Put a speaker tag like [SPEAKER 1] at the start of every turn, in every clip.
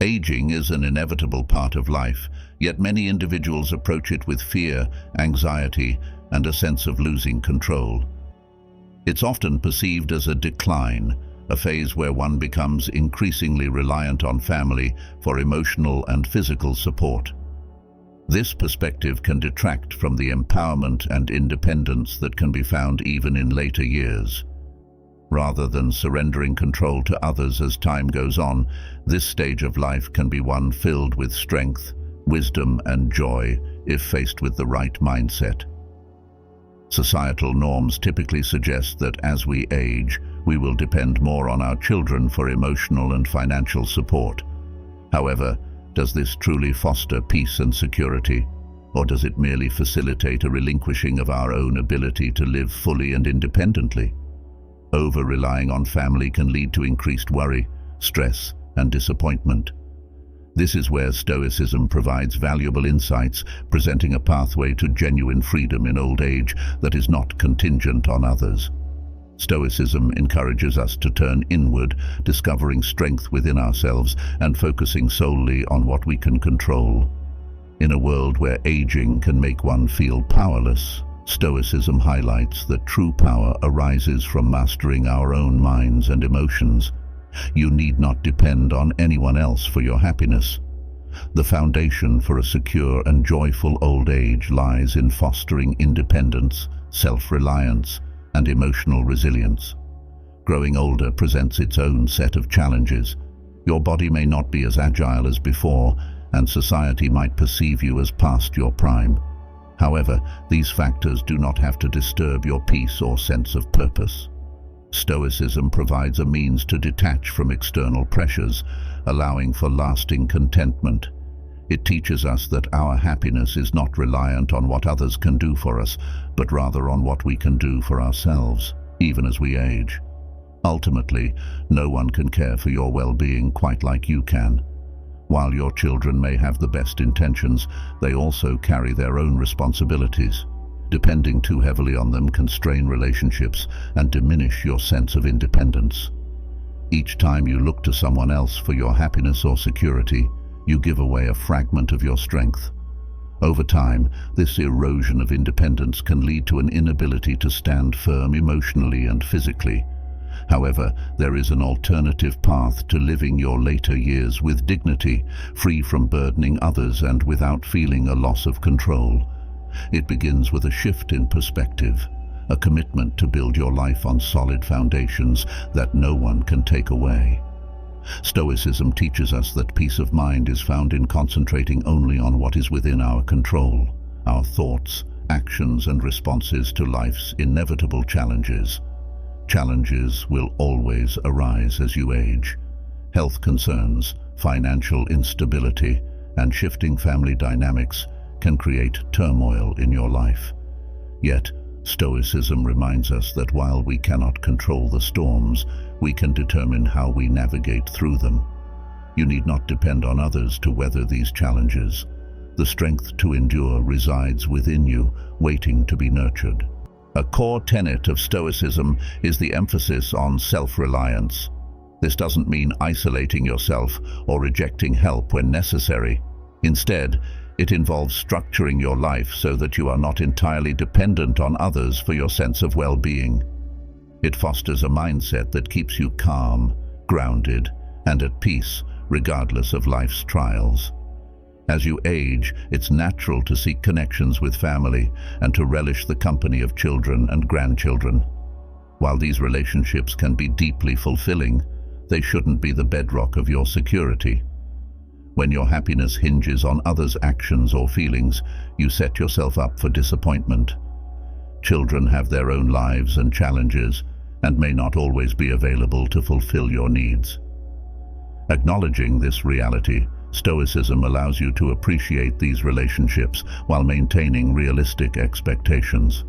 [SPEAKER 1] Aging is an inevitable part of life, yet many individuals approach it with fear, anxiety, and a sense of losing control. It's often perceived as a decline, a phase where one becomes increasingly reliant on family for emotional and physical support. This perspective can detract from the empowerment and independence that can be found even in later years. Rather than surrendering control to others as time goes on, this stage of life can be one filled with strength, wisdom, and joy if faced with the right mindset. Societal norms typically suggest that as we age, we will depend more on our children for emotional and financial support. However, does this truly foster peace and security, or does it merely facilitate a relinquishing of our own ability to live fully and independently? Over-relying on family can lead to increased worry, stress, and disappointment. This is where Stoicism provides valuable insights, presenting a pathway to genuine freedom in old age that is not contingent on others. Stoicism encourages us to turn inward, discovering strength within ourselves and focusing solely on what we can control. In a world where aging can make one feel powerless, Stoicism highlights that true power arises from mastering our own minds and emotions. You need not depend on anyone else for your happiness. The foundation for a secure and joyful old age lies in fostering independence, self-reliance, and emotional resilience. Growing older presents its own set of challenges. Your body may not be as agile as before, and society might perceive you as past your prime. However, these factors do not have to disturb your peace or sense of purpose. Stoicism provides a means to detach from external pressures, allowing for lasting contentment. It teaches us that our happiness is not reliant on what others can do for us, but rather on what we can do for ourselves, even as we age. Ultimately, no one can care for your well-being quite like you can. While your children may have the best intentions, they also carry their own responsibilities. Depending too heavily on them can strain relationships and diminish your sense of independence. Each time you look to someone else for your happiness or security, you give away a fragment of your strength. Over time, this erosion of independence can lead to an inability to stand firm emotionally and physically. However, there is an alternative path to living your later years with dignity, free from burdening others and without feeling a loss of control. It begins with a shift in perspective, a commitment to build your life on solid foundations that no one can take away. Stoicism teaches us that peace of mind is found in concentrating only on what is within our control, our thoughts, actions, and responses to life's inevitable challenges. Challenges will always arise as you age. Health concerns, financial instability, and shifting family dynamics can create turmoil in your life. Yet, Stoicism reminds us that while we cannot control the storms, we can determine how we navigate through them. You need not depend on others to weather these challenges. The strength to endure resides within you, waiting to be nurtured. A core tenet of Stoicism is the emphasis on self-reliance. This doesn't mean isolating yourself or rejecting help when necessary. Instead, it involves structuring your life so that you are not entirely dependent on others for your sense of well-being. It fosters a mindset that keeps you calm, grounded, and at peace, regardless of life's trials. As you age, it's natural to seek connections with family and to relish the company of children and grandchildren. While these relationships can be deeply fulfilling, they shouldn't be the bedrock of your security. When your happiness hinges on others' actions or feelings, you set yourself up for disappointment. Children have their own lives and challenges and may not always be available to fulfill your needs. Acknowledging this reality, Stoicism allows you to appreciate these relationships while maintaining realistic expectations.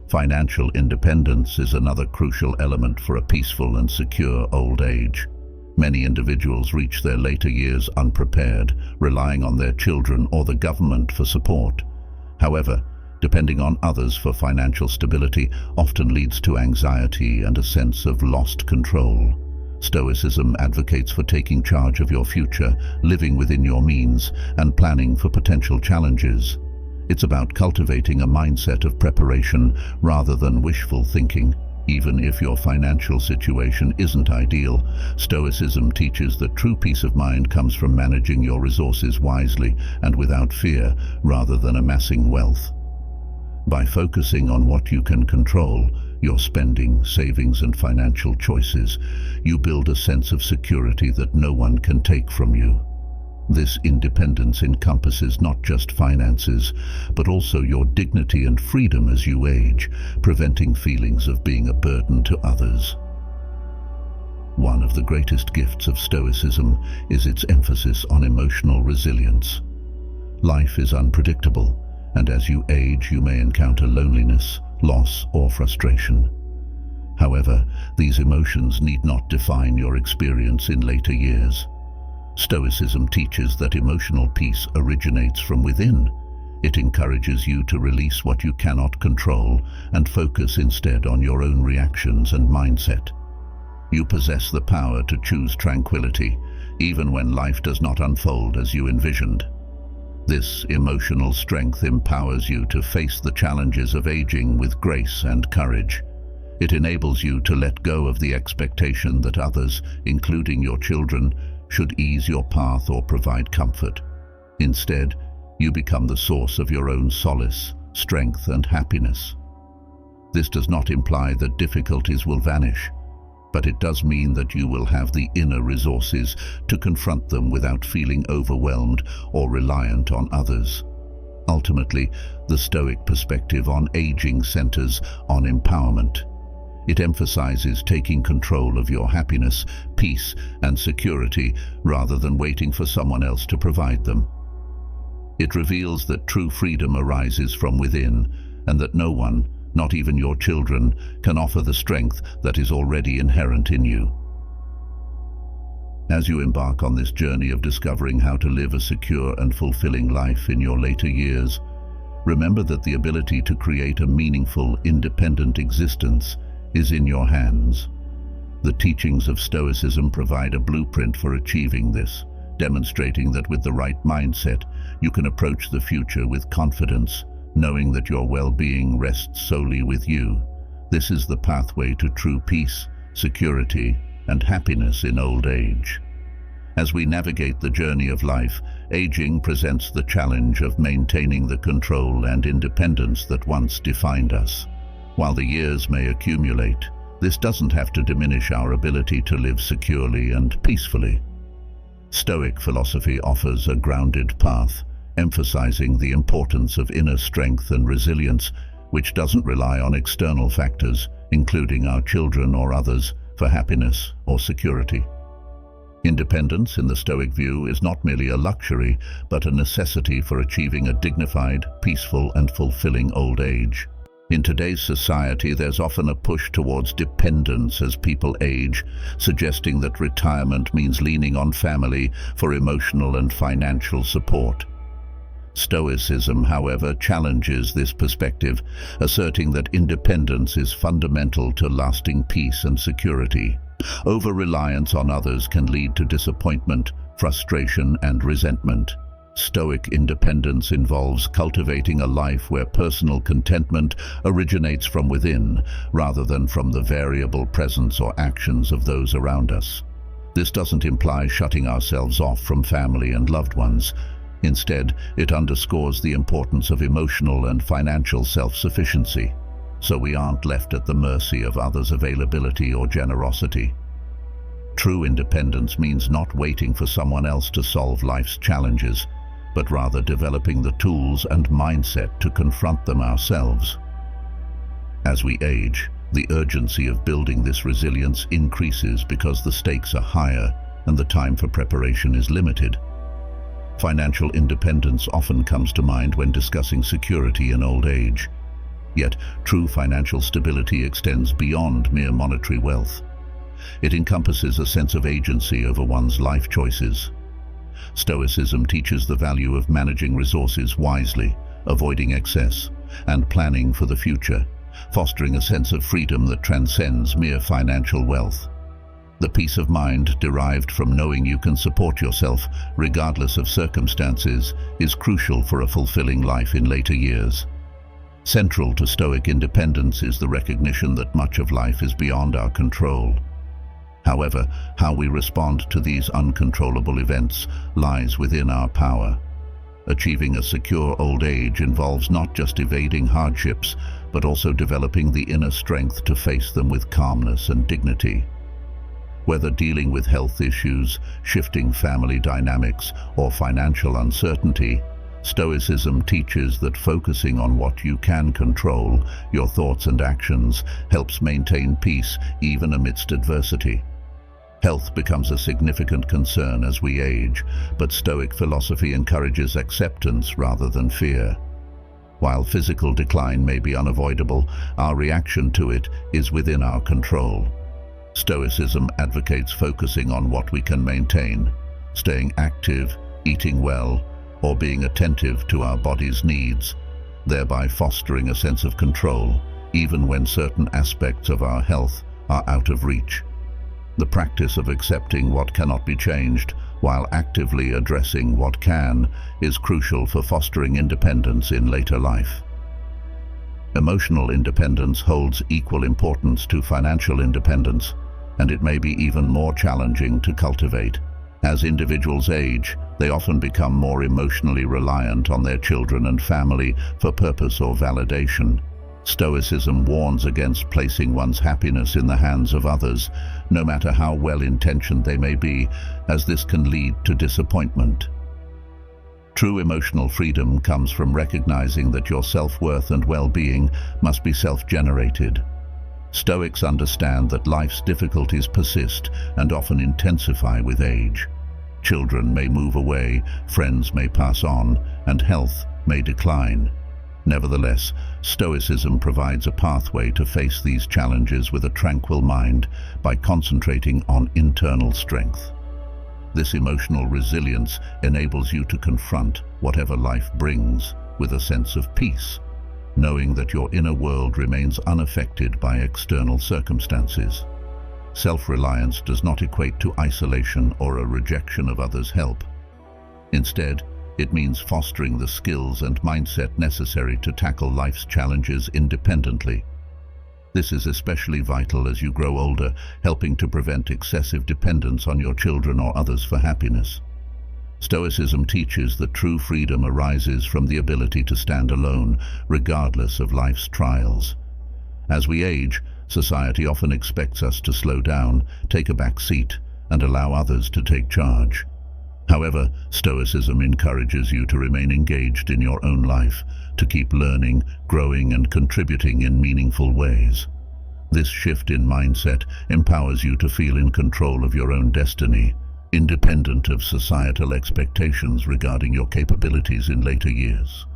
[SPEAKER 1] Financial independence is another crucial element for a peaceful and secure old age. Many individuals reach their later years unprepared, relying on their children or the government for support. However, depending on others for financial stability often leads to anxiety and a sense of lost control. Stoicism advocates for taking charge of your future, living within your means, and planning for potential challenges. It's about cultivating a mindset of preparation rather than wishful thinking. Even if your financial situation isn't ideal, Stoicism teaches that true peace of mind comes from managing your resources wisely and without fear, rather than amassing wealth. By focusing on what you can control, your spending, savings, and financial choices, you build a sense of security that no one can take from you. This independence encompasses not just finances, but also your dignity and freedom as you age, preventing feelings of being a burden to others. One of the greatest gifts of Stoicism is its emphasis on emotional resilience. Life is unpredictable, and as you age, you may encounter loneliness, loss, or frustration. However, these emotions need not define your experience in later years. Stoicism teaches that emotional peace originates from within. It encourages you to release what you cannot control and focus instead on your own reactions and mindset. You possess the power to choose tranquility, even when life does not unfold as you envisioned. This emotional strength empowers you to face the challenges of aging with grace and courage. It enables you to let go of the expectation that others, including your children, should ease your path or provide comfort. Instead, you become the source of your own solace, strength, and happiness. This does not imply that difficulties will vanish, but it does mean that you will have the inner resources to confront them without feeling overwhelmed or reliant on others. Ultimately, the Stoic perspective on aging centers on empowerment. It emphasizes taking control of your happiness, peace, and security rather than waiting for someone else to provide them. It reveals that true freedom arises from within, and that no one, not even your children, can offer the strength that is already inherent in you. As you embark on this journey of discovering how to live a secure and fulfilling life in your later years, remember that the ability to create a meaningful, independent existence is in your hands. The teachings of Stoicism provide a blueprint for achieving this, demonstrating that with the right mindset, you can approach the future with confidence, knowing that your well-being rests solely with you. This is the pathway to true peace, security, and happiness in old age. As we navigate the journey of life, aging presents the challenge of maintaining the control and independence that once defined us. While the years may accumulate, this doesn't have to diminish our ability to live securely and peacefully. Stoic philosophy offers a grounded path, emphasizing the importance of inner strength and resilience, which doesn't rely on external factors, including our children or others, for happiness or security. Independence, in the Stoic view, is not merely a luxury, but a necessity for achieving a dignified, peaceful, and fulfilling old age. In today's society, there's often a push towards dependence as people age, suggesting that retirement means leaning on family for emotional and financial support. Stoicism, however, challenges this perspective, asserting that independence is fundamental to lasting peace and security. Over-reliance on others can lead to disappointment, frustration, and resentment. Stoic independence involves cultivating a life where personal contentment originates from within, rather than from the variable presence or actions of those around us. This doesn't imply shutting ourselves off from family and loved ones. Instead, it underscores the importance of emotional and financial self-sufficiency, so we aren't left at the mercy of others' availability or generosity. True independence means not waiting for someone else to solve life's challenges, but rather developing the tools and mindset to confront them ourselves. As we age, the urgency of building this resilience increases because the stakes are higher and the time for preparation is limited. Financial independence often comes to mind when discussing security in old age. Yet, true financial stability extends beyond mere monetary wealth. It encompasses a sense of agency over one's life choices. Stoicism teaches the value of managing resources wisely, avoiding excess, and planning for the future, fostering a sense of freedom that transcends mere financial wealth. The peace of mind derived from knowing you can support yourself, regardless of circumstances, is crucial for a fulfilling life in later years. Central to Stoic independence is the recognition that much of life is beyond our control. However, how we respond to these uncontrollable events lies within our power. Achieving a secure old age involves not just evading hardships, but also developing the inner strength to face them with calmness and dignity. Whether dealing with health issues, shifting family dynamics, or financial uncertainty, Stoicism teaches that focusing on what you can control, your thoughts and actions, helps maintain peace even amidst adversity. Health becomes a significant concern as we age, but Stoic philosophy encourages acceptance rather than fear. While physical decline may be unavoidable, our reaction to it is within our control. Stoicism advocates focusing on what we can maintain, staying active, eating well, or being attentive to our body's needs, thereby fostering a sense of control, even when certain aspects of our health are out of reach. The practice of accepting what cannot be changed, while actively addressing what can, is crucial for fostering independence in later life. Emotional independence holds equal importance to financial independence, and it may be even more challenging to cultivate. As individuals age, they often become more emotionally reliant on their children and family for purpose or validation. Stoicism warns against placing one's happiness in the hands of others, no matter how well-intentioned they may be, as this can lead to disappointment. True emotional freedom comes from recognizing that your self-worth and well-being must be self-generated. Stoics understand that life's difficulties persist and often intensify with age. Children may move away, friends may pass on, and health may decline. Nevertheless, Stoicism provides a pathway to face these challenges with a tranquil mind by concentrating on internal strength. This emotional resilience enables you to confront whatever life brings with a sense of peace, knowing that your inner world remains unaffected by external circumstances. Self-reliance does not equate to isolation or a rejection of others' help. Instead, it means fostering the skills and mindset necessary to tackle life's challenges independently. This is especially vital as you grow older, helping to prevent excessive dependence on your children or others for happiness. Stoicism teaches that true freedom arises from the ability to stand alone, regardless of life's trials. As we age, society often expects us to slow down, take a back seat, and allow others to take charge. However, Stoicism encourages you to remain engaged in your own life, to keep learning, growing, and contributing in meaningful ways. This shift in mindset empowers you to feel in control of your own destiny, independent of societal expectations regarding your capabilities in later years.